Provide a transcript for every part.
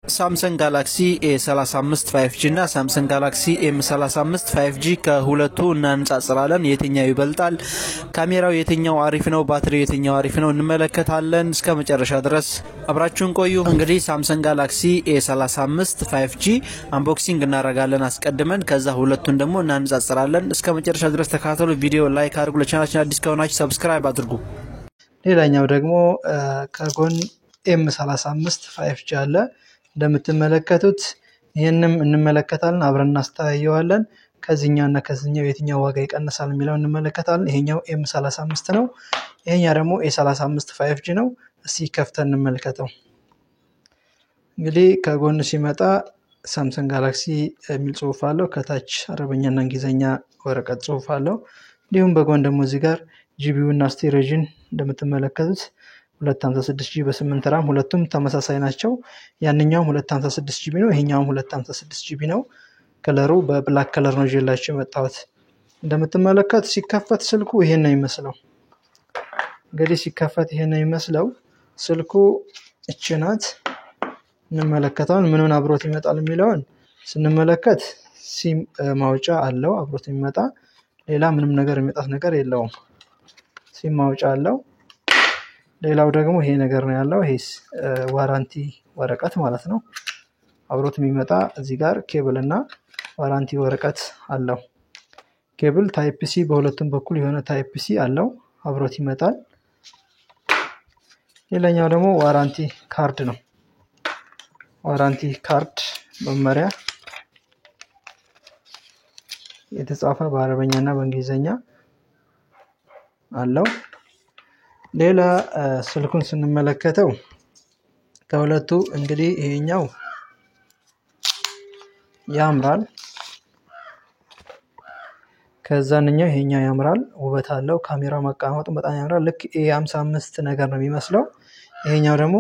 ሳምሰንግ ጋላክሲ A35 5G እና ሳምሰንግ ጋላክሲ M35 5G ከሁለቱ እናንጻጽራለን። የትኛው ይበልጣል? ካሜራው የትኛው አሪፍ ነው? ባትሪው የትኛው አሪፍ ነው? እንመለከታለን። እስከ መጨረሻ ድረስ አብራችሁን ቆዩ። እንግዲህ ሳምሰንግ ጋላክሲ A35 5G አንቦክሲንግ እናደርጋለን አስቀድመን። ከዛ ሁለቱን ደግሞ እናንጻጽራለን። እስከ መጨረሻ ድረስ ተከታተሉ። ቪዲዮ ላይክ አድርጉ። ለቻናላችን አዲስ ከሆናችሁ ሰብስክራይብ አድርጉ። ሌላኛው ደግሞ ከጎን M35 5G አለ። እንደምትመለከቱት ይሄንም እንመለከታለን። አብረን እናስተያየዋለን። ከዚህኛውና ከዚህኛው የትኛው ዋጋ ይቀንሳል የሚለው እንመለከታለን። ይሄኛው M35 ነው። ይሄኛው ደግሞ A35 5G ነው። እስኪ ከፍተን እንመልከተው። እንግዲህ ከጎን ሲመጣ ሳምሰንግ ጋላክሲ የሚል ጽሁፍ አለው። ከታች አረበኛና እንግሊዘኛ ወረቀት ጽሁፍ አለው። እንዲሁም በጎን ደግሞ እዚህ ጋር ጂቢው እና ስቶሬጅን እንደምትመለከቱት 256GB በ8 ራም ሁለቱም ተመሳሳይ ናቸው። ያንኛውም 256GB ነው፣ ይሄኛውም 256GB ነው። ከለሩ በብላክ ከለር ነው ይዤላችሁ የመጣሁት። እንደምትመለከቱት ሲከፈት ስልኩ ይሄን ነው የሚመስለው። እንግዲህ ሲከፈት ይሄን ነው የሚመስለው ስልኩ። እቺ ናት። እንመለከታለን ምኑን አብሮት ይመጣል የሚለውን ስንመለከት ሲም ማውጫ አለው አብሮት የሚመጣ። ሌላ ምንም ነገር የሚመጣት ነገር የለውም። ሲም ማውጫ አለው። ሌላው ደግሞ ይሄ ነገር ነው ያለው። ይሄስ ዋራንቲ ወረቀት ማለት ነው። አብሮት የሚመጣ እዚህ ጋር ኬብል እና ዋራንቲ ወረቀት አለው። ኬብል ታይፕ ሲ በሁለቱም በኩል የሆነ ታይፕ ሲ አለው አብሮት ይመጣል። ሌላኛው ደግሞ ዋራንቲ ካርድ ነው። ዋራንቲ ካርድ መመሪያ የተጻፈ በአረበኛና በእንግሊዘኛ አለው። ሌላ ስልኩን ስንመለከተው ከሁለቱ እንግዲህ ይሄኛው ያምራል፣ ከዛኛው ይሄኛው ያምራል። ውበት አለው። ካሜራው መቀመጡ በጣም ያምራል። ልክ A55 ነገር ነው የሚመስለው። ይሄኛው ደግሞ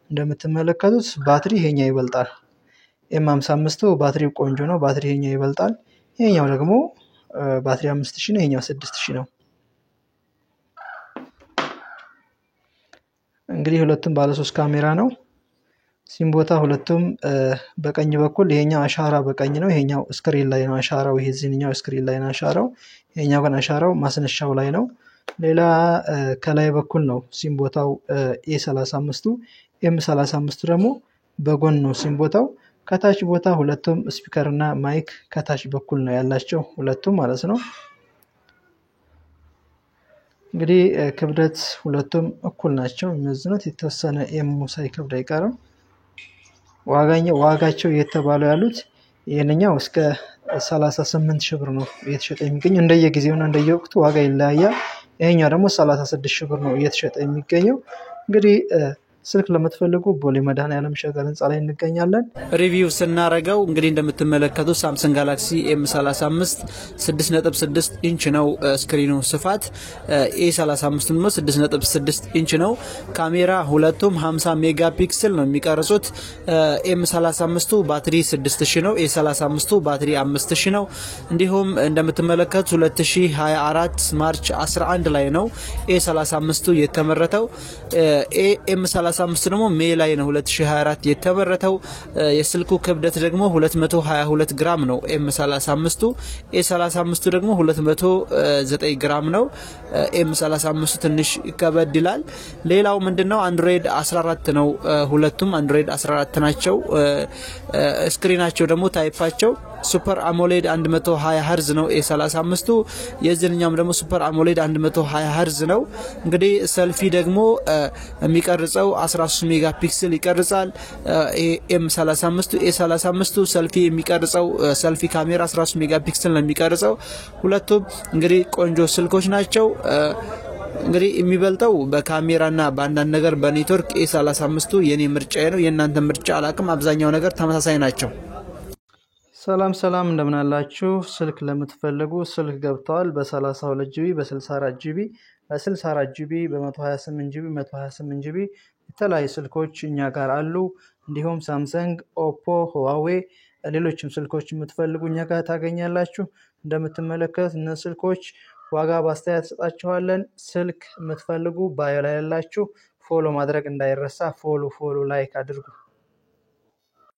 እንደምትመለከቱት ባትሪ ይሄኛው ይበልጣል። M55 ባትሪው ቆንጆ ነው። ባትሪ ይሄኛው ይበልጣል። ይሄኛው ደግሞ ባትሪ 5000 ነው፣ ይሄኛው 6000 ነው። እንግዲህ ሁለቱም ባለ 3 ካሜራ ነው። ሲም ቦታ ሁለቱም በቀኝ በኩል ይሄኛው አሻራ በቀኝ ነው፣ ይሄኛው ስክሪን ላይ ነው አሻራው። ይሄ እዚህኛው ስክሪን ላይ ነው አሻራው፣ ይሄኛው ግን አሻራው ማስነሻው ላይ ነው። ሌላ ከላይ በኩል ነው ሲም ቦታው A35። M35 ደግሞ በጎን ነው ሲም ቦታው። ከታች ቦታ ሁለቱም ስፒከር እና ማይክ ከታች በኩል ነው ያላቸው ሁለቱም ማለት ነው። እንግዲህ ክብደት ሁለቱም እኩል ናቸው የሚመዝኑት። የተወሰነ ኤም ሳይከብድ አይቀርም። ዋጋቸው እየተባለው ያሉት ይሄንኛው እስከ 38000 ብር ነው እየተሸጠ የሚገኘው። እንደየጊዜውና እንደየወቅቱ ዋጋ ይለያያል። ይሄኛው ደግሞ 36000 ብር ነው እየተሸጠ የሚገኘው። እንግዲህ ስልክ ለምትፈልጉ ቦሌ መድኃኒዓለም ሸገር ህንጻ ላይ እንገኛለን። ሪቪው ስናረጋው እንግዲህ እንደምትመለከቱት ሳምሰንግ ጋላክሲ M35 6.6 ኢንች ነው ስክሪኑ ስፋት። A35 ደግሞ 6.6 ኢንች ነው። ካሜራ ሁለቱም 50 ሜጋፒክሰል ነው የሚቀርጹት። M35 ባትሪ 6000 ነው፣ A35 ባትሪ 5000 ነው። እንዲሁም እንደምትመለከቱት 2024 ማርች 11 ላይ ነው A35 የተመረተው። M35 ደግሞ ሜይ ላይ ነው 2024 የተመረተው። የስልኩ ክብደት ደግሞ 222 ግራም ነው M35። A35 ደግሞ 209 ግራም ነው። M35 ትንሽ ከበድ ይላል። ሌላው ምንድነው አንድሮይድ 14 ነው። ሁለቱም አንድሮይድ 14 ናቸው። ስክሪናቸው ደግሞ ታይፓቸው ሱፐር አሞሌድ 120 Hz ነው A35። የዚህኛውም ደግሞ ሱፐር አሞሌድ 120 Hz ነው። እንግዲህ ሰልፊ ደግሞ የሚቀርጸው 13 ሜጋፒክሰል ይቀርጻል። M35 A35 ሰልፊ የሚቀርጸው ሰልፊ ካሜራ 13 ሜጋፒክሰል ነው የሚቀርጸው። ሁለቱም እንግዲህ ቆንጆ ስልኮች ናቸው። እንግዲህ የሚበልጠው በካሜራና በአንዳንድ ነገር በኔትወርክ A35 የኔ ምርጫዬ ነው። የእናንተ ምርጫ አላቅም። አብዛኛው ነገር ተመሳሳይ ናቸው። ሰላም እንደምን አላችሁ? ስልክ ለምትፈልጉ ስልክ ገብተዋል። በ32GB በ64GB በ64GB በ128GB 128GB የተለያዩ ስልኮች እኛ ጋር አሉ። እንዲሁም ሳምሰንግ፣ ኦፖ፣ ሁዋዌ ሌሎችም ስልኮች የምትፈልጉ እኛ ጋር ታገኛላችሁ። እንደምትመለከቱት እነዚህ ስልኮች ዋጋ ባስተያየት ሰጣችኋለን። ስልክ የምትፈልጉ ባዮ ላይ ያላችሁ ፎሎ ማድረግ እንዳይረሳ። ፎሎ ላይክ አድርጉ።